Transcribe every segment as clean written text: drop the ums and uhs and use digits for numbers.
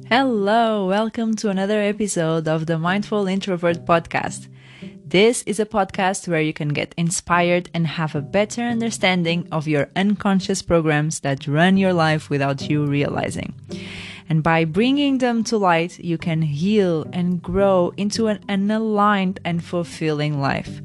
Hello, welcome to another episode of the Mindful Introvert podcast. This is a podcast where you can get inspired and have a better understanding of your unconscious programs that run your life without you realizing. And by bringing them to light, you can heal and grow into an aligned and fulfilling life.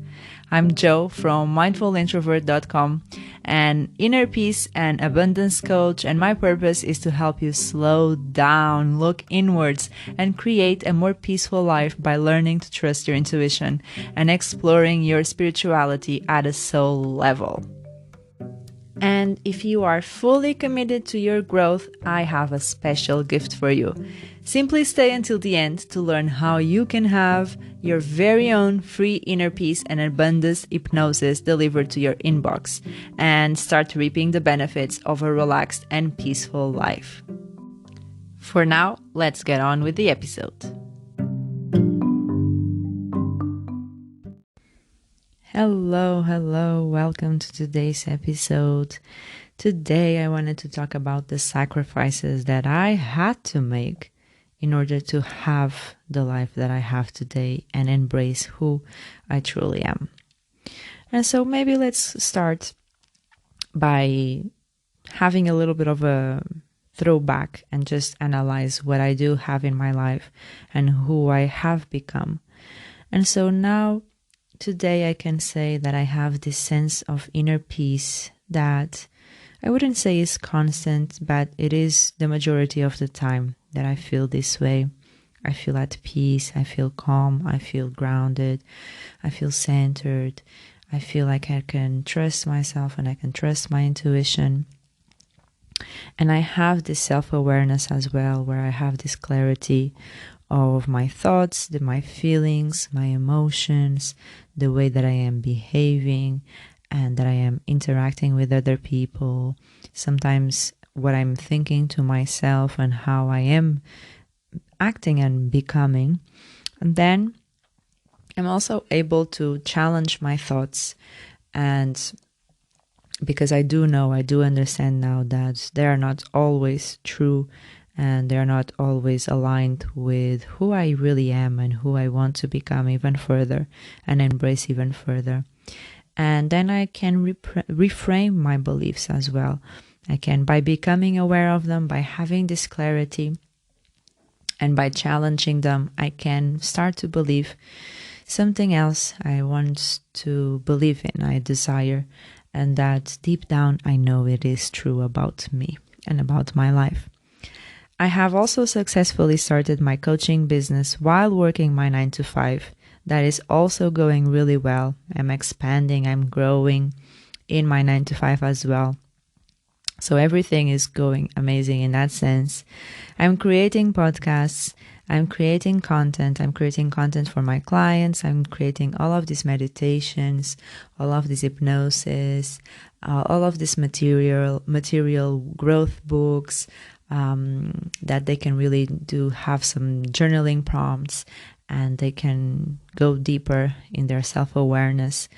I'm Joe from mindfulintrovert.com, an inner peace and abundance coach, and my purpose is to help you slow down, look inwards, and create a more peaceful life by learning to trust your intuition and exploring your spirituality at a soul level. And if you are fully committed to your growth, I have a special gift for you. Simply stay until the end to learn how you can have your very own free inner peace and abundance hypnosis delivered to your inbox and start reaping the benefits of a relaxed and peaceful life. For now, let's get on with the episode. Hello, welcome to today's episode. Today I wanted to talk about the sacrifices that I had to make in order to have the life that I have today and embrace who I truly am. And so maybe let's start by having a little bit of a throwback and just analyze what I do have in my life and who I have become. And so now, today I can say that I have this sense of inner peace that I wouldn't say is constant, but it is the majority of the time that I feel this way. I feel at peace, I feel calm, I feel grounded, I feel centered. I feel like I can trust myself and I can trust my intuition. And I have this self-awareness as well, where I have this clarity of my thoughts, my feelings, my emotions, the way that I am behaving and that I am interacting with other people. Sometimes what I'm thinking to myself and how I am acting and becoming. And then I'm also able to challenge my thoughts, and because I do understand now that they are not always true and they're not always aligned with who I really am and who I want to become even further and embrace even further. And then I can reframe my beliefs as well. I can, by becoming aware of them, by having this clarity and by challenging them, I can start to believe something else I want to believe in, I desire, and that deep down I know it is true about me and about my life. I have also successfully started my coaching business while working my 9-to-5. That is also going really well. I'm expanding, I'm growing in my 9-to-5 as well. So everything is going amazing in that sense. I'm creating podcasts, I'm creating content for my clients, I'm creating all of these meditations, all of this hypnosis, all of this material growth books, that they can really have some journaling prompts and they can go deeper in their self-awareness.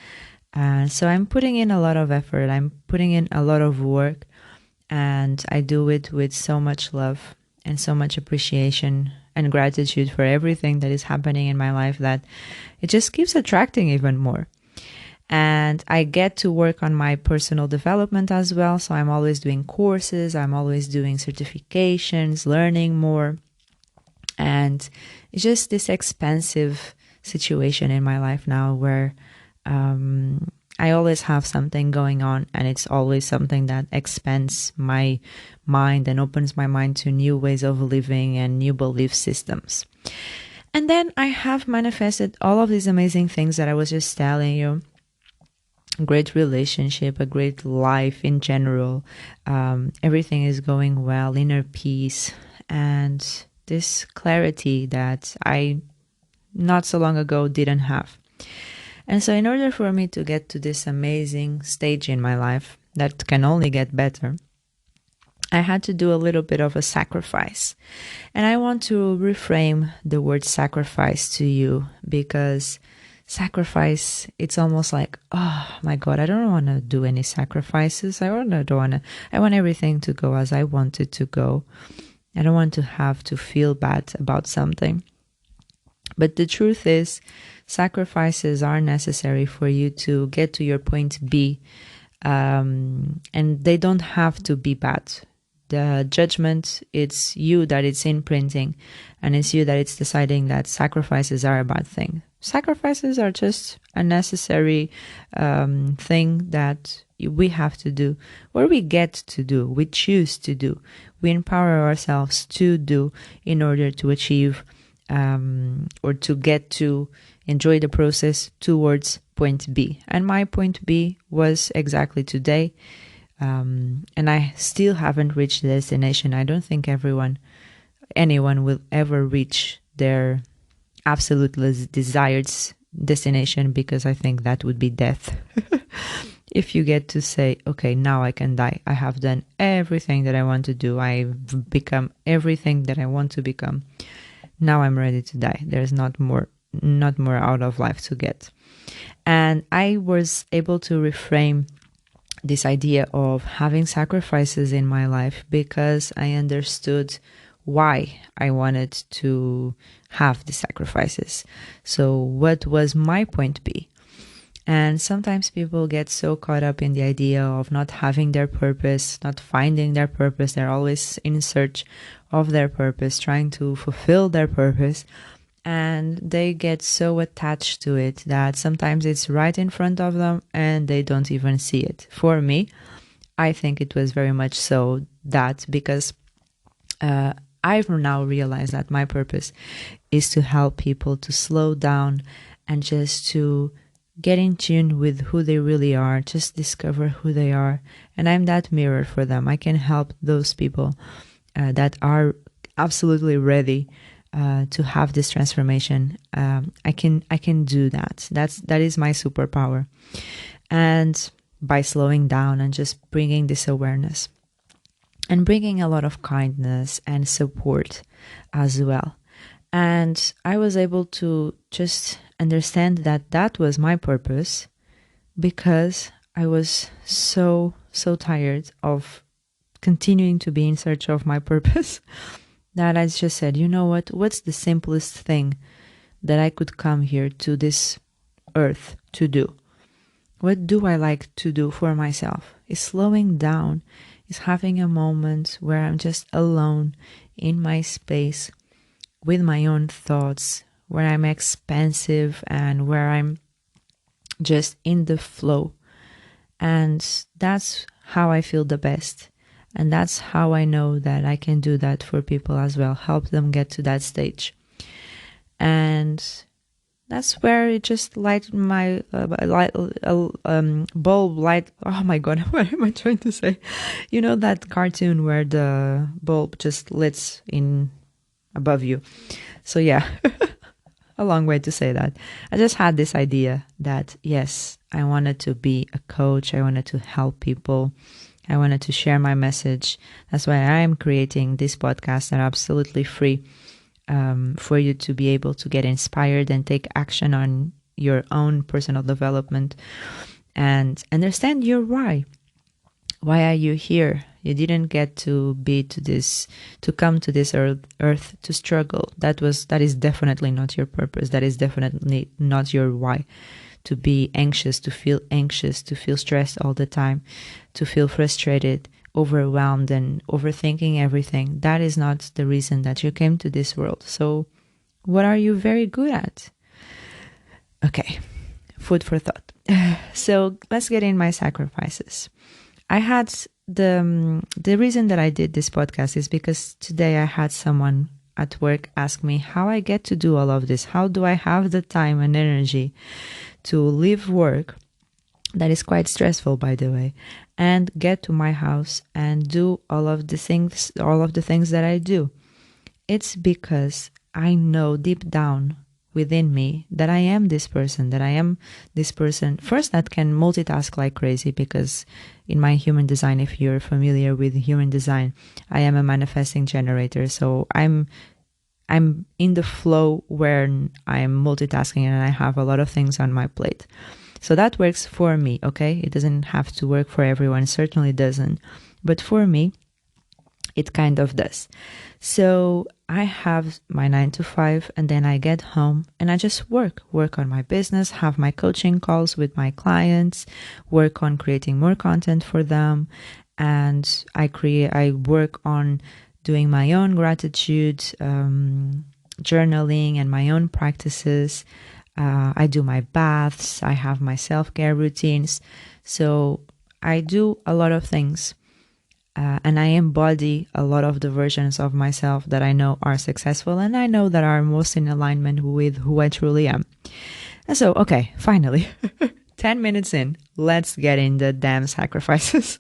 So I'm putting in a lot of effort, I'm putting in a lot of work, and I do it with so much love and so much appreciation and gratitude for everything that is happening in my life that it just keeps attracting even more. And I get to work on my personal development as well. So I'm always doing courses, I'm always doing certifications, learning more. And it's just this expansive situation in my life now where I always have something going on, and it's always something that expands my mind and opens my mind to new ways of living and new belief systems. And then I have manifested all of these amazing things that I was just telling you. A great relationship, a great life in general. Everything is going well, inner peace, and this clarity that I not so long ago didn't have. And so in order for me to get to this amazing stage in my life that can only get better, I had to do a little bit of a sacrifice. And I want to reframe the word sacrifice to you, because sacrifice, it's almost like, oh my God, I don't want to do any sacrifices. I want everything to go as I want it to go. I don't want to have to feel bad about something. But the truth is, sacrifices are necessary for you to get to your point B, and they don't have to be bad. The judgment, it's you that it's imprinting, and it's you that it's deciding that sacrifices are a bad thing. Sacrifices are just a necessary thing that we have to do, or we get to do, we choose to do, we empower ourselves to do in order to achieve or to get to enjoy the process towards point B. And my point B was exactly today. And I still haven't reached the destination. I don't think anyone will ever reach their absolutely desired destination, because I think that would be death. If you get to say, okay, now I can die. I have done everything that I want to do. I've become everything that I want to become. Now I'm ready to die. There's not more out of life to get. And I was able to reframe this idea of having sacrifices in my life because I understood why I wanted to have the sacrifices. So what was my point B? And sometimes people get so caught up in the idea of not having their purpose, not finding their purpose. They're always in search of their purpose, trying to fulfill their purpose. And they get so attached to it that sometimes it's right in front of them and they don't even see it. For me, I think it was very much so that because I've now realized that my purpose is to help people to slow down and just to get in tune with who they really are, just discover who they are. And I'm that mirror for them. I can help those people that are absolutely ready to have this transformation. I can do that. That is my superpower. And by slowing down and just bringing this awareness and bringing a lot of kindness and support as well. And I was able to just understand that that was my purpose because I was so tired of continuing to be in search of my purpose that I just said, you know what? What's the simplest thing that I could come here to this earth to do? What do I like to do for myself? Is slowing down, is having a moment where I'm just alone in my space with my own thoughts, where I'm expansive and where I'm just in the flow. And that's how I feel the best. And that's how I know that I can do that for people as well, help them get to that stage. And that's where it just light my bulb light. Oh my God, what am I trying to say? You know that cartoon where the bulb just lights in above you. So yeah, a long way to say that. I just had this idea that yes, I wanted to be a coach. I wanted to help people. I wanted to share my message. That's why I am creating this podcast that are absolutely free for you to be able to get inspired and take action on your own personal development and understand your why. Why are you here? You didn't get to come to this earth to struggle. That is definitely not your purpose. That is definitely not your why. To be anxious, to feel stressed all the time, to feel frustrated, overwhelmed, and overthinking everything. That is not the reason that you came to this world. So what are you very good at? Okay, food for thought. So let's get in my sacrifices. I had the reason that I did this podcast is because today I had someone at work ask me how I get to do all of this. How do I have the time and energy to leave work, that is quite stressful, by the way, and get to my house and do all of the things that I do? It's because I know deep down within me that I am this person, first that can multitask like crazy, because in my human design, if you're familiar with human design, I am a manifesting generator. So I'm in the flow where I'm multitasking and I have a lot of things on my plate. So that works for me, okay? It doesn't have to work for everyone, certainly doesn't. But for me, It kind of does. So I have my 9 to 5, and then I get home and I just work on my business, have my coaching calls with my clients, work on creating more content for them. And I work on doing my own gratitude, journaling and my own practices. I do my baths. I have my self-care routines. So I do a lot of things. And I embody a lot of the versions of myself that I know are successful and I know that are most in alignment with who I truly am. And so, okay, finally, 10 minutes in, let's get in the damn sacrifices.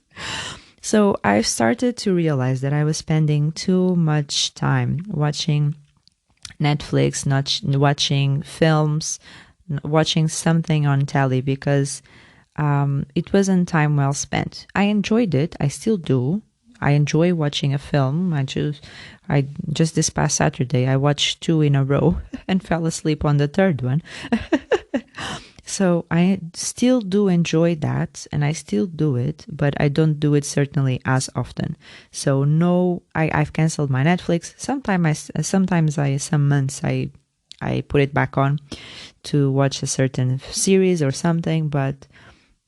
So I've started to realize that I was spending too much time watching Netflix, not watching films, watching something on telly because it wasn't time well spent. I enjoyed it. I still do. I enjoy watching a film. I just this past Saturday, I watched 2 in a row and fell asleep on the third one. So I still do enjoy that and I still do it, but I don't do it certainly as often. So no, I've canceled my Netflix. Some months I put it back on to watch a certain series or something, but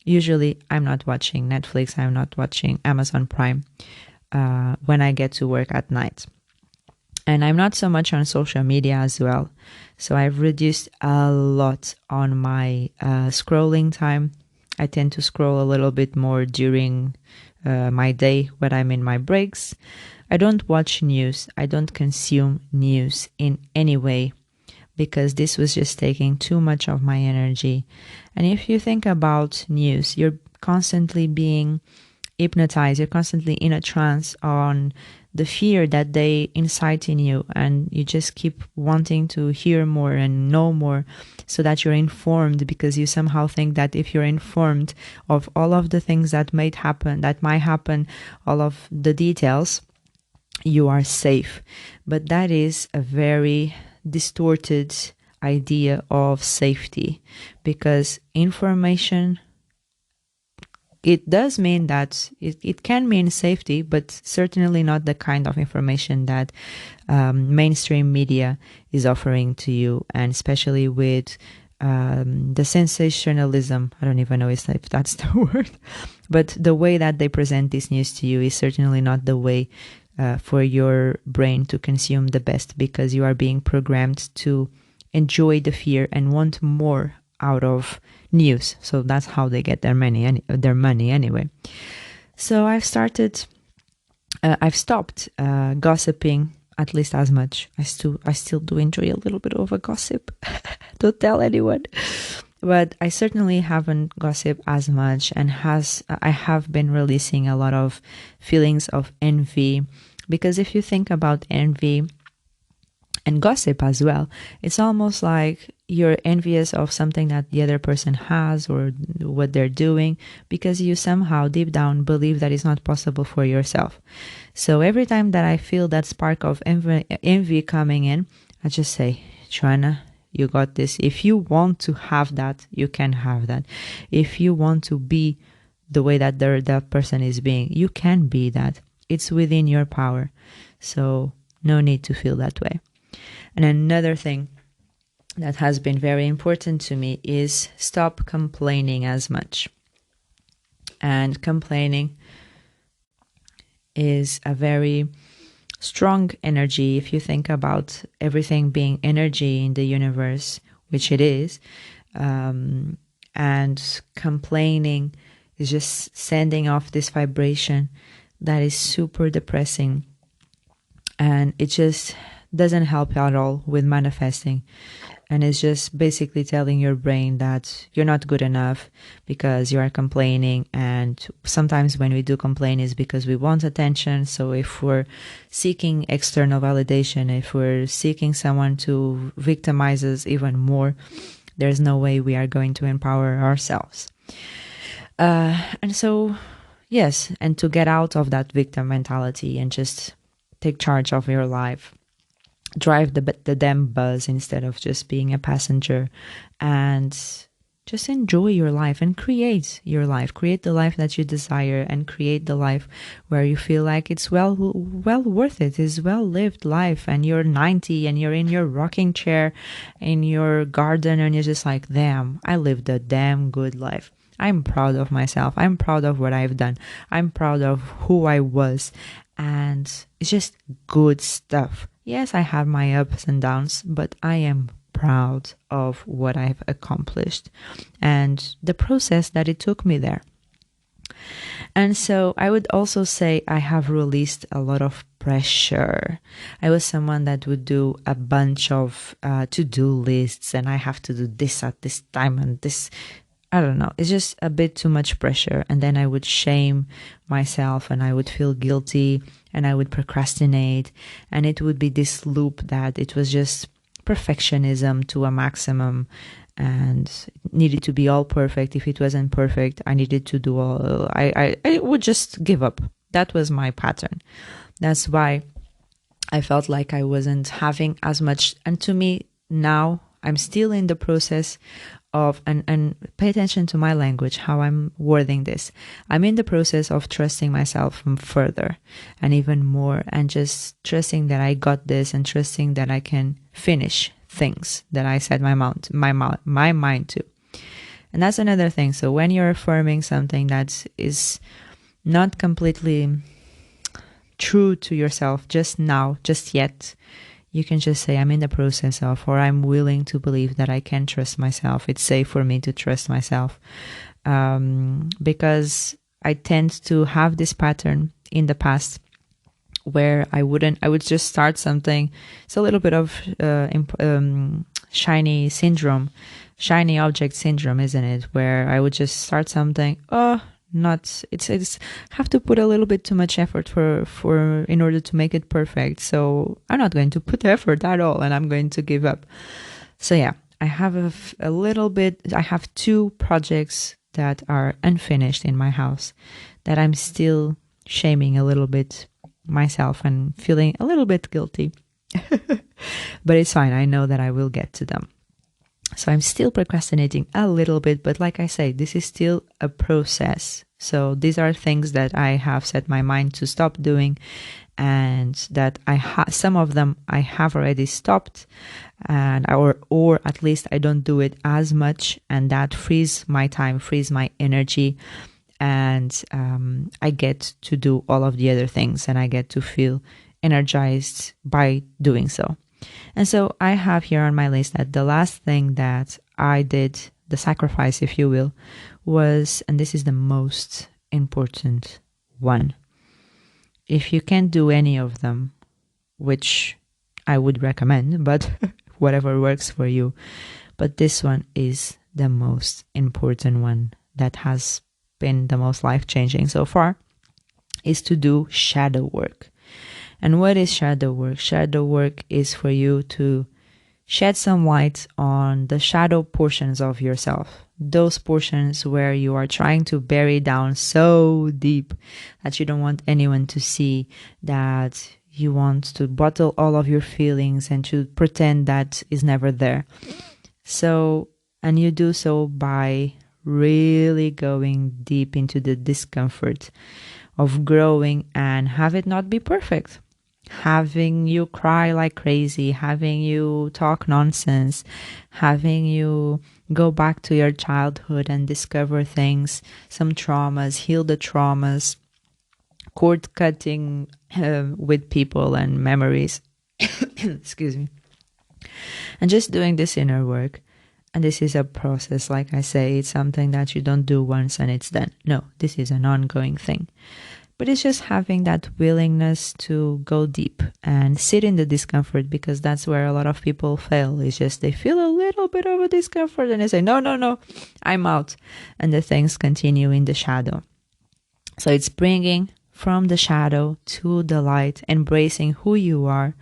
usually I'm not watching Netflix. I'm not watching Amazon Prime when I get to work at night. And I'm not so much on social media as well. So I've reduced a lot on my scrolling time. I tend to scroll a little bit more during my day when I'm in my breaks. I don't watch news. I don't consume news in any way because this was just taking too much of my energy. And if you think about news, you're constantly being hypnotized. You're constantly in a trance on the fear that they incite in you, and you just keep wanting to hear more and know more so that you're informed, because you somehow think that if you're informed of all of the things that might happen, all of the details, you are safe. But that is a very distorted idea of safety, because information, it does mean that it can mean safety, but certainly not the kind of information that mainstream media is offering to you, and especially with the sensationalism. I don't even know if that's the word, but the way that they present this news to you is certainly not the way for your brain to consume the best, because you are being programmed to enjoy the fear and want more out of news. So that's how they get their money anyway. So I've stopped gossiping, at least as much. I still do enjoy a little bit of a gossip. Don't tell anyone. But I certainly haven't gossiped as much, and I have been releasing a lot of feelings of envy, because if you think about envy and gossip as well, it's almost like you're envious of something that the other person has or what they're doing, because you somehow deep down believe that it's not possible for yourself. So every time that I feel that spark of envy coming in, I just say, Joanna, you got this. If you want to have that, you can have that. If you want to be the way that that person is being, you can be that. It's within your power. So no need to feel that way. And another thing that has been very important to me is stop complaining as much. And complaining is a very strong energy. If you think about everything being energy in the universe, which it is, and complaining is just sending off this vibration that is super depressing, and it just doesn't help at all with manifesting. And it's just basically telling your brain that you're not good enough because you are complaining. And sometimes when we do complain is because we want attention. So if we're seeking external validation, if we're seeking someone to victimize us even more, there's no way we are going to empower ourselves. And so, yes, and to get out of that victim mentality and just take charge of your life. Drive the damn bus instead of just being a passenger, and just enjoy your life and create your life. Create the life that you desire, and create the life where you feel like it's well worth it. It's well lived life, and you're 90 and you're in your rocking chair in your garden and you're just like, damn, I lived a damn good life. I'm proud of myself. I'm proud of what I've done. I'm proud of who I was. And it's just good stuff. Yes, I have my ups and downs, but I am proud of what I've accomplished and the process that it took me there. And so I would also say I have released a lot of pressure. I was someone that would do a bunch of to-do lists, and I have to do this at this time and this. I don't know. It's just a bit too much pressure. And then I would shame myself and I would feel guilty and I would procrastinate. And it would be this loop that it was just perfectionism to a maximum and needed to be all perfect. If it wasn't perfect, I needed to do all, I would just give up. That was my pattern. That's why I felt like I wasn't having as much. And to me now, I'm still in the process of, and pay attention to my language, how I'm wording this. I'm in the process of trusting myself further and even more, and just trusting that I got this and trusting that I can finish things that I set my mind to. And that's another thing. So when you're affirming something that is not completely true to yourself just now, just yet, you can just say, I'm in the process of, or I'm willing to believe that I can trust myself. It's safe for me to trust myself. Because I tend to have this pattern in the past where I would just start something. It's a little bit of shiny object syndrome, isn't it? Where I would just start something. It's have to put a little bit too much effort for in order to make it perfect. So I'm not going to put effort at all, and I'm going to give up. So yeah, I have a little bit. I have 2 projects that are unfinished in my house that I'm still shaming a little bit myself and feeling a little bit guilty. But it's fine. I know that I will get to them. So I'm still procrastinating a little bit, but like I say, this is still a process. So these are things that I have set my mind to stop doing, and that some of them I have already stopped, and or at least I don't do it as much, and that frees my time, frees my energy, and I get to do all of the other things, and I get to feel energized by doing so. And so I have here on my list that the last thing that I did, the sacrifice, if you will, was, and this is the most important one. If you can't do any of them, which I would recommend, but whatever works for you. But this one is the most important one that has been the most life-changing so far, is to do shadow work. And what is shadow work? Shadow work is for you to shed some light on the shadow portions of yourself. Those portions where you are trying to bury down so deep that you don't want anyone to see, that you want to bottle all of your feelings and to pretend that is never there. So, and you do so by really going deep into the discomfort of growing and have it not be perfect. Having you cry like crazy, having you talk nonsense, having you go back to your childhood and discover things, some traumas, heal the traumas, cord cutting with people and memories. Excuse me. And just doing this inner work. And this is a process, like I say, it's something that you don't do once and it's done. No, this is an ongoing thing. But it's just having that willingness to go deep and sit in the discomfort, because that's where a lot of people fail. It's just they feel a little bit of a discomfort and they say, no, I'm out. And the things continue in the shadow. So it's bringing from the shadow to the light, embracing who you are,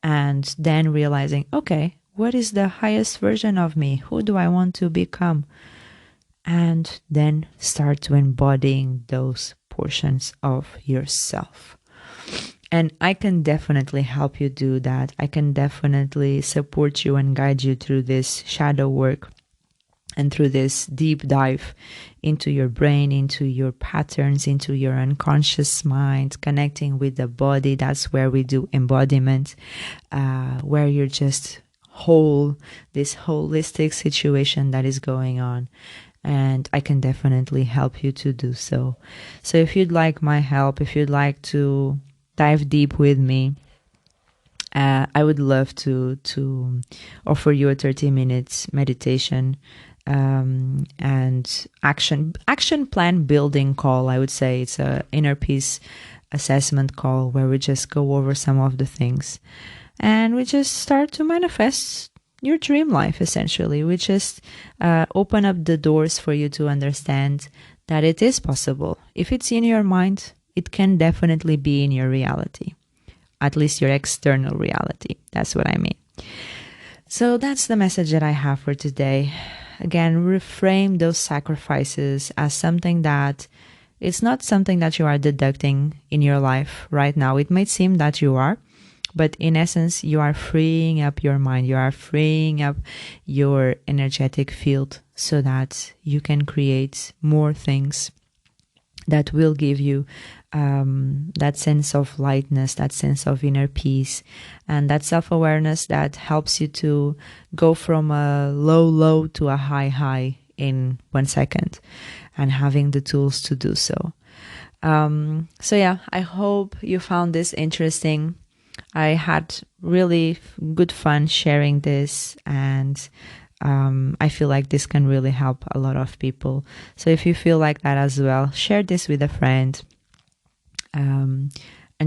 and then realizing, okay, what is the highest version of me? Who do I want to become? And then start to embodying those portions of yourself. And I can definitely help you do that. I can definitely support you and guide you through this shadow work. And through this deep dive into your brain, into your patterns, into your unconscious mind, connecting with the body, that's where we do embodiment, where you're just whole, this holistic situation that is going on. And I can definitely help you to do so. So if you'd like my help, if you'd like to dive deep with me, I would love to offer you a 30 minutes meditation and action plan building call. I would say it's a inner peace assessment call where we just go over some of the things and we just start to manifest your dream life. Essentially, we just open up the doors for you to understand that it is possible. If it's in your mind, it can definitely be in your reality. At least your external reality. That's what I mean. So that's the message that I have for today. Again, reframe those sacrifices as something that it's not something that you are deducting in your life right now. It might seem that you are, but in essence, you are freeing up your mind. You are freeing up your energetic field so that you can create more things that will give you that sense of lightness, that sense of inner peace, and that self-awareness that helps you to go from a low to a high in 1 second, and having the tools to do so. So yeah, I hope you found this interesting. I had really good fun sharing this, and I feel like this can really help a lot of people. So if you feel like that as well, share this with a friend, and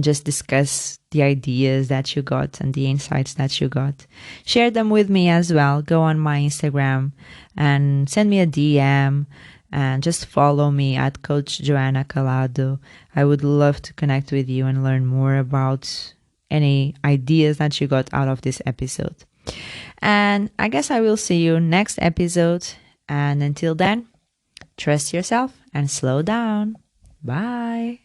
just discuss the ideas that you got and the insights that you got. Share them with me as well. Go on my Instagram and send me a DM and just follow me at Coach Joanna Calado. I would love to connect with you and learn more about any ideas that you got out of this episode. And I guess I will see you next episode. And until then, trust yourself and slow down. Bye.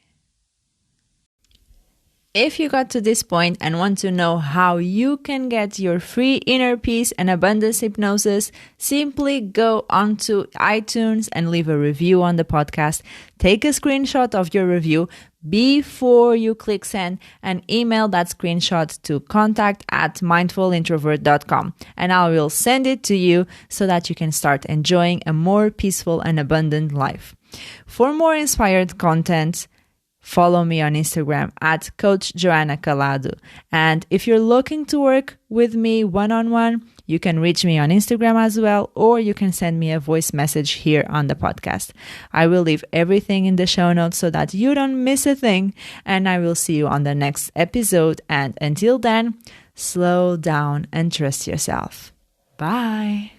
If you got to this point and want to know how you can get your free inner peace and abundance hypnosis, simply go onto iTunes and leave a review on the podcast. Take a screenshot of your review before you click send and email that screenshot to contact@mindfulintrovert.com, and I will send it to you so that you can start enjoying a more peaceful and abundant life. For more inspired content, follow me on Instagram at Coach Joanna Calado. And if you're looking to work with me one-on-one, you can reach me on Instagram as well, or you can send me a voice message here on the podcast. I will leave everything in the show notes so that you don't miss a thing. And I will see you on the next episode. And until then, slow down and trust yourself. Bye.